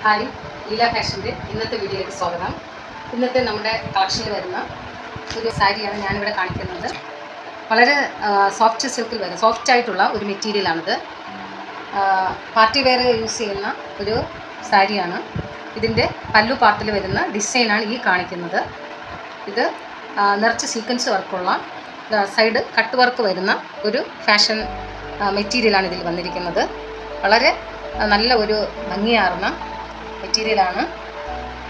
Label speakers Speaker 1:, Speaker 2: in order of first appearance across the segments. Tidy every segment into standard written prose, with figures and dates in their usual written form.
Speaker 1: Hi, Leela ഫാഷൻ്റെ ഇന്നത്തെ വീഡിയോയിലേക്ക് സ്വാഗതം. ഇന്നത്തെ നമ്മുടെ കളക്ഷനിൽ വരുന്ന ഒരു സാരിയാണ് ഞാനിവിടെ കാണിക്കുന്നത്. വളരെ സോഫ്റ്റ് സിൽക്കിൽ വരുന്ന സോഫ്റ്റ് ആയിട്ടുള്ള ഒരു മെറ്റീരിയലാണിത്. പാർട്ടി വെയർ യൂസ് ചെയ്യുന്ന ഒരു സാരിയാണ്. ഇതിൻ്റെ പല്ലു പാർട്ടിൽ വരുന്ന ഡിസൈനാണ് ഈ കാണിക്കുന്നത്. ഇത് നിറച്ച് സീക്വൻസ് വർക്കുള്ള സൈഡ് കട്ട് വർക്ക് വരുന്ന ഒരു ഫാഷൻ മെറ്റീരിയലാണ് ഇതിൽ വന്നിരിക്കുന്നത്. വളരെ നല്ല ഒരു ഭംഗിയാർന്ന മെറ്റീരിയലാണ്.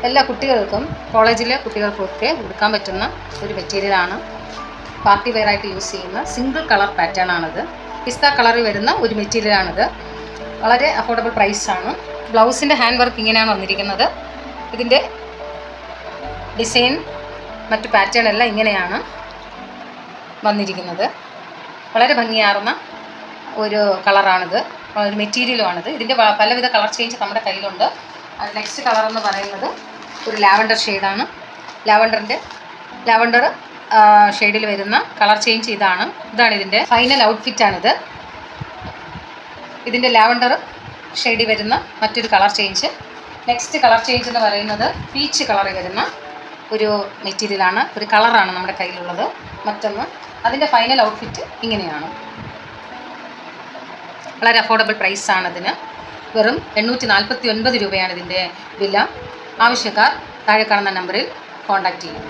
Speaker 1: എല്ലാ കുട്ടികൾക്കും, കോളേജിലെ കുട്ടികൾക്കൊക്കെ ഉടുക്കാൻ പറ്റുന്ന ഒരു മെറ്റീരിയലാണ്. പാർട്ടി വെയറായിട്ട് യൂസ് ചെയ്യുന്ന സിംഗിൾ കളർ പാറ്റേൺ ആണിത്. പിസ്ത കളറിൽ വരുന്ന ഒരു മെറ്റീരിയലാണിത്. വളരെ അഫോർഡബിൾ പ്രൈസാണ്. ബ്ലൗസിൻ്റെ ഹാൻഡ് വർക്ക് ഇങ്ങനെയാണ് വന്നിരിക്കുന്നത്. ഇതിൻ്റെ ഡിസൈൻ മറ്റു പാറ്റേൺ എല്ലാം ഇങ്ങനെയാണ് വന്നിരിക്കുന്നത്. വളരെ ഭംഗിയാർന്ന ഒരു കളറാണിത്, ഒരു മെറ്റീരിയലുമാണിത്. ഇതിൻ്റെ പലവിധ കളർ ചേഞ്ച് നമ്മുടെ കയ്യിലുണ്ട്. നെക്സ്റ്റ് കളർ എന്ന് പറയുന്നത് ഒരു ലാവൻഡർ ഷെയ്ഡാണ്. ലാവൻഡർ ഷെയ്ഡിൽ വരുന്ന കളർ ചേഞ്ച് ഇതാണ് ഇതിൻ്റെ ഫൈനൽ ഔട്ട്ഫിറ്റാണിത്. ഇതിൻ്റെ ലാവൻഡർ ഷെയ്ഡിൽ വരുന്ന മറ്റൊരു colour change. Next colour change എന്ന് പറയുന്നത് പീച്ച് കളറിൽ വരുന്ന ഒരു മെറ്റീരിയലാണ്, ഒരു കളറാണ് നമ്മുടെ കയ്യിലുള്ളത്. മറ്റൊന്ന് അതിൻ്റെ ഫൈനൽ ഔട്ട്ഫിറ്റ് ഇങ്ങനെയാണ്. വളരെ അഫോർഡബിൾ പ്രൈസാണതിന്. വെറും 849 രൂപയാണ് ഇതിൻ്റെ വില. ആവശ്യക്കാർ താഴെ കാണുന്ന നമ്പറിൽ കോൺടാക്റ്റ് ചെയ്യും.